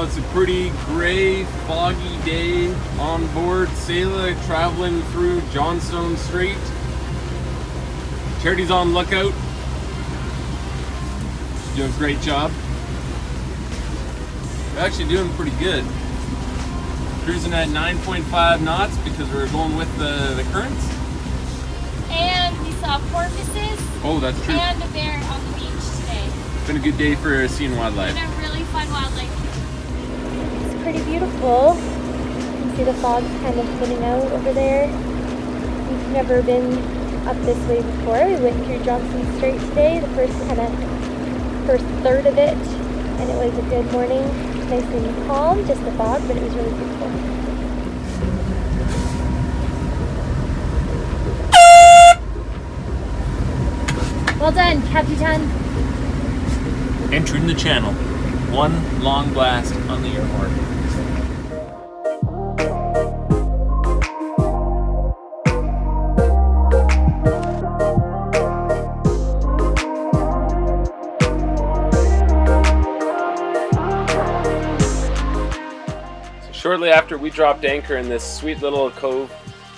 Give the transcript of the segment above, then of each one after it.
it's a pretty gray, foggy day on board Sailor, traveling through Johnstone Strait. Charity's on lookout. She's doing a great job. We're actually doing pretty good. Cruising at 9.5 knots because we're going with the currents. And we saw porpoises. Oh, that's true. And a bear on the beach today. It's been a good day for seeing wildlife. And a really fun wildlife. It's pretty beautiful. You can see the fog's kind of thinning out over there. We've never been up this way before. We went through Johnstone Strait today, the first third of it, and it was a good morning. Nice and calm, just the fog, but it was really beautiful. Well done, Capitan. Entering the channel. One long blast on the air horn. Shortly after we dropped anchor in this sweet little cove,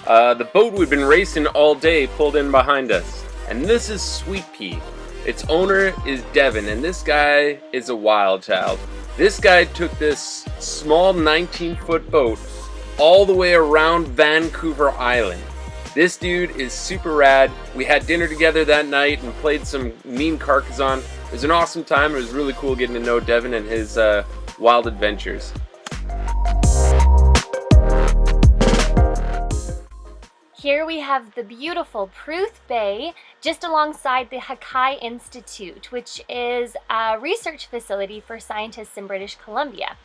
the boat we'd been racing all day pulled in behind us. And this is Sweet Pea. Its owner is Devin, and this guy is a wild child. This guy took this small 19-foot boat all the way around Vancouver Island. This dude is super rad. We had dinner together that night and played some mean Carcassonne. It was an awesome time. It was really cool getting to know Devin and his wild adventures. Here we have the beautiful Pruth Bay, just alongside the Hakai Institute, which is a research facility for scientists in British Columbia.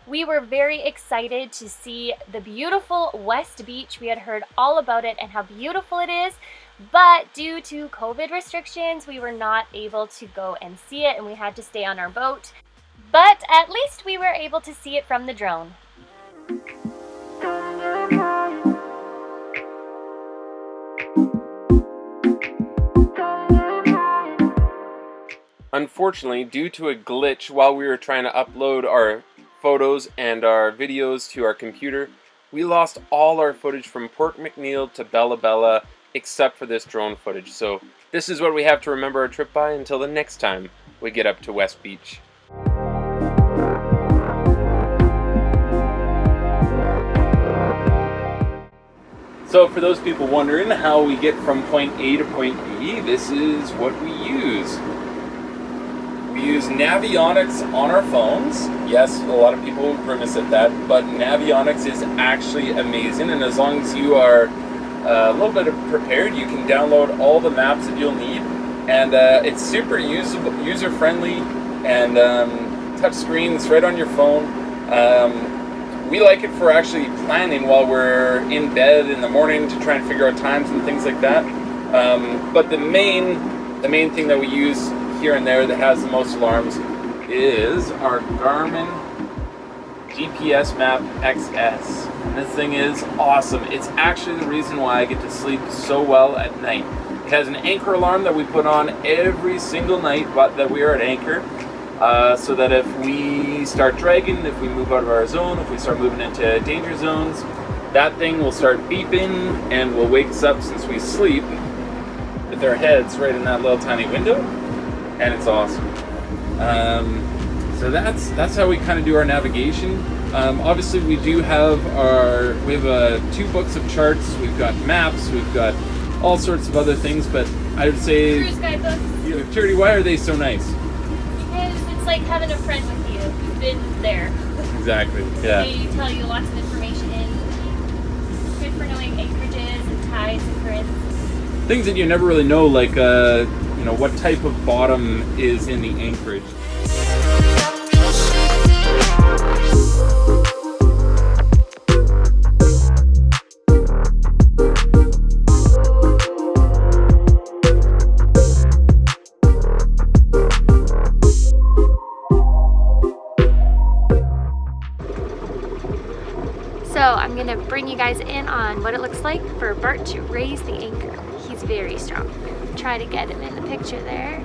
We were very excited to see the beautiful West Beach. We had heard all about it and how beautiful it is, but due to COVID restrictions, we were not able to go and see it, and we had to stay on our boat. But at least we were able to see it from the drone. Unfortunately, due to a glitch while we were trying to upload our photos and our videos to our computer, we lost all our footage from Port McNeill to Bella Bella except for this drone footage. So this is what we have to remember our trip by until the next time we get up to West Beach. So for those people wondering how we get from point A to point B, this is what we use. We use Navionics on our phones. Yes, a lot of people grimace at that, but Navionics is actually amazing, and as long as you are a little bit prepared, you can download all the maps that you'll need, and it's super user-friendly, and touch screen, it's right on your phone. We like it for actually planning while we're in bed in the morning to try and figure out times and things like that. But the main thing that we use here and there that has the most alarms is our Garmin GPS Map XS. And this thing is awesome. It's actually the reason why I get to sleep so well at night. It has an anchor alarm that we put on every single night that we are at anchor, so that if we start dragging, if we move out of our zone, if we start moving into danger zones, that thing will start beeping and will wake us up since we sleep with our heads right in that little tiny window. And it's awesome. So that's how we kind of do our navigation. Obviously, we have 2 books of charts. We've got maps. We've got all sorts of other things. But I would say, Cruise guidebooks. Charity, why are they so nice? Because it's like having a friend with you who's been there. Exactly. Yeah. They tell you lots of information. Good for knowing anchorages and tides and currents. Things that you never really know, like what type of bottom is in the anchorage. So I'm gonna bring you guys in on what it looks like for Bart to raise the anchor. He's very strong. Try to get him in the picture there.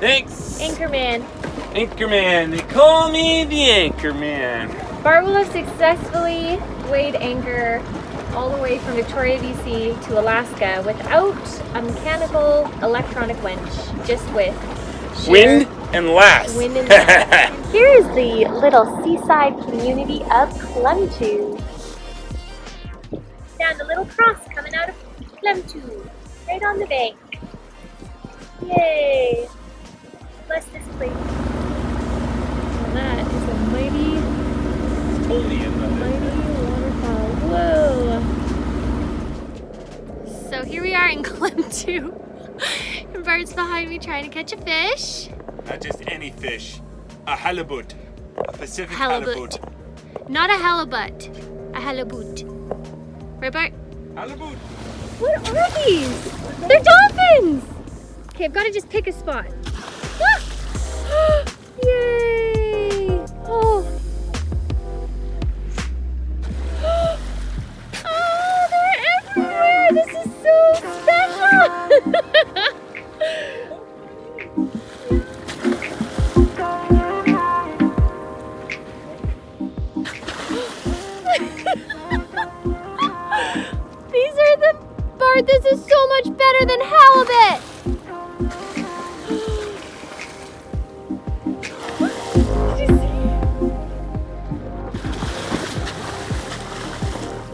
Thanks. Anchorman. Anchorman. They call me the Anchorman. Bart will have successfully weighed anchor all the way from Victoria, BC to Alaska without a mechanical electronic winch, just with sheer Wind and lass. wind and lass. Here's the little seaside community of Clemtu. Found a little cross coming out of Clemtu, right on the bank. Yay! Bless this place. Well, that is a mighty waterfall. Whoa! So here we are in Clemtu. And Bart's behind me trying to catch a fish. Not just any fish. A halibut. A Pacific Halibut. Not a halibut. A halibut. Right, Bart? Halibut. What are these? They're dolphins! Okay, I've got to just pick a spot. Ah! Yay! Oh. Oh, they're everywhere! This is so special! These are the... Bart, this is so much better than halibut! Did you see?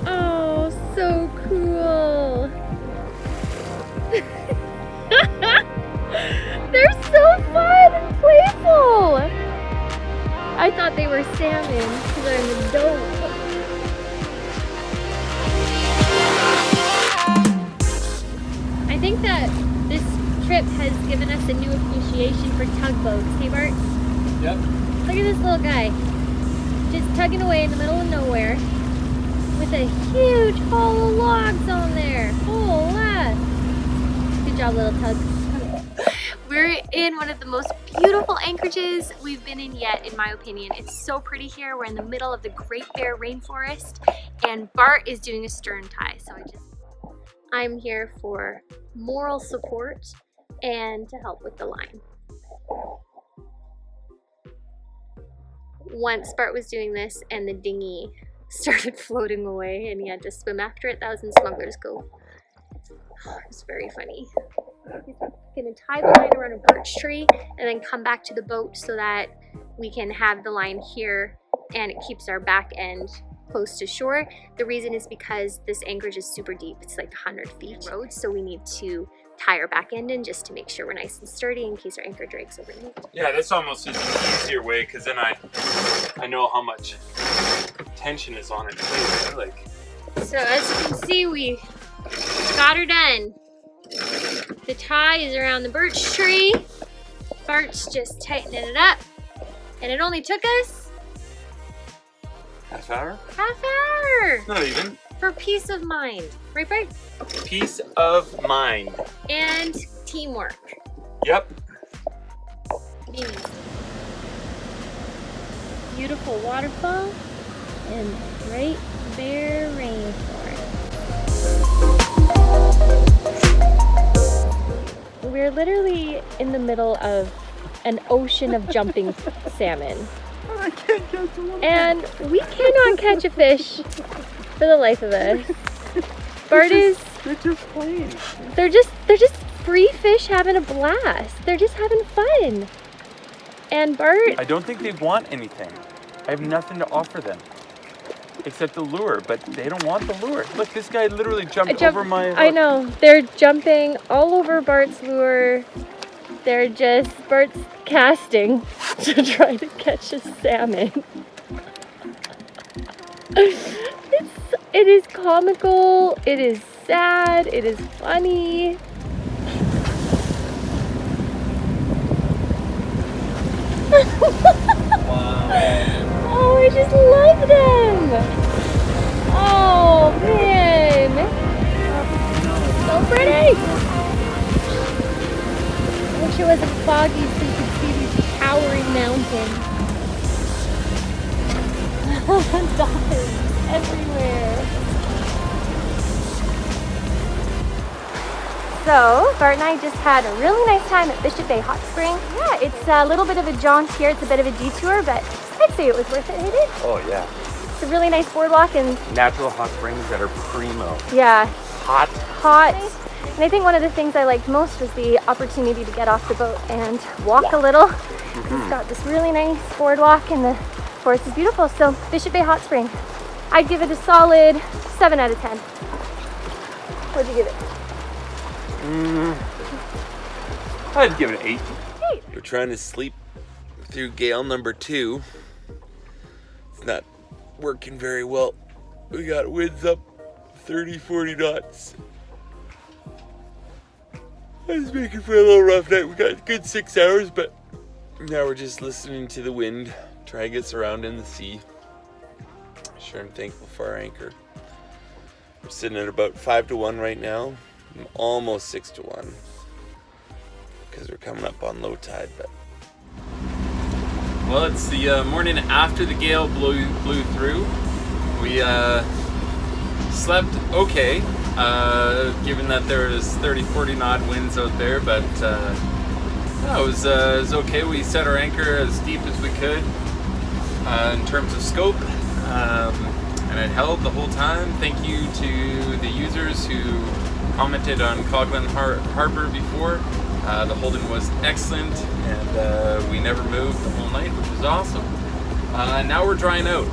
Oh, so cool. They're so fun and playful. I thought they were salmon because they're in the dope. I think that this trip has given us a new appreciation for tugboats. Hey, Bart? Yep. Look at this little guy. Just tugging away in the middle of nowhere with a huge haul of logs on there. Hola! Good job, little tug. We're in one of the most beautiful anchorages we've been in yet, in my opinion. It's so pretty here. We're in the middle of the Great Bear Rainforest, and Bart is doing a stern tie. So I'm here for moral support and to help with the line. Once Bart was doing this and the dinghy started floating away and he had to swim after it, that was in Smuggler's Cove. Oh, it was very funny. He's gonna tie the line around a birch tree and then come back to the boat so that we can have the line here and it keeps our back end close to shore. The reason is because this anchorage is super deep. It's like 100 feet road, so we need to tie our back end in just to make sure we're nice and sturdy in case our anchor drags overnight. Yeah, that's almost an easier way because then I know how much tension is on it too. Like. So as you can see, we got her done. The tie is around the birch tree. Bart's just tightening it up. And it only took us Half hour? half hour Not even. for peace of mind. Right, Bart? Peace of mind. And teamwork. Yep. Easy. Beautiful waterfall and Great Bear Rainforest. We're literally in the middle of an ocean of jumping salmon. I can't catch one. And we cannot catch a fish for the life of us. Bart is... They're just playing. They're just free fish having a blast. They're just having fun. And Bart... I don't think they want anything. I have nothing to offer them. Except the lure, but they don't want the lure. Look, this guy literally jumped over my hook. I know. They're jumping all over Bart's lure. They're just... Bart's casting to try to catch a salmon. It is comical. It is sad. It is funny. Wow. Oh, I just love them. Oh, man. So pretty. I wish it wasn't foggy so you could see these towering mountains. Dolphins everywhere. So, Bart and I just had a really nice time at Bishop Bay Hot Spring. Yeah, it's a little bit of a jaunt here. It's a bit of a detour, but I'd say it was worth it, hey dude? Oh yeah. It's a really nice boardwalk and... Natural hot springs that are primo. Yeah. Hot. And I think one of the things I liked most was the opportunity to get off the boat and walk a little. It's got this really nice boardwalk and the forest is beautiful. So, Bishop Bay Hot Spring. I'd give it a solid 7 out of 10. What'd you give it? I'd give it an 8. We're trying to sleep through gale number 2. It's not working very well. We got winds up 30, 40 knots. I was making for a little rough night. We got a good 6 hours, but now we're just listening to the wind, trying to get surrounded in the sea. Sure, I'm thankful for our anchor. We're sitting at about 5 to 1 right now. I'm almost 6 to 1 because we're coming up on low tide. But Well, it's the morning after the gale blew through. We slept okay, given that there was 30-40 knot winds out there, but no, it was okay. We set our anchor as deep as we could in terms of scope, and it held the whole time. Thank you to the users who commented on Coghlan Harbor before. The holding was excellent, and we never moved the whole night, which was awesome. Now we're drying out.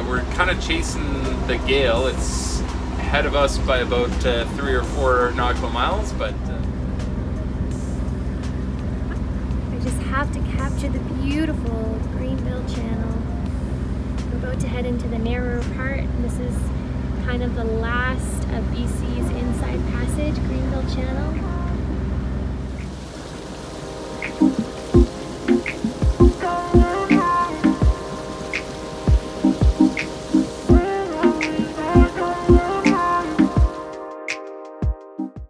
We're kind of chasing the gale. It's ahead of us by about 3 or 4 nautical miles, but I just have to capture the beautiful Greenville Channel. We're about to head into the narrower part, and this is kind of the last of BC's Inside Passage, Greenville Channel.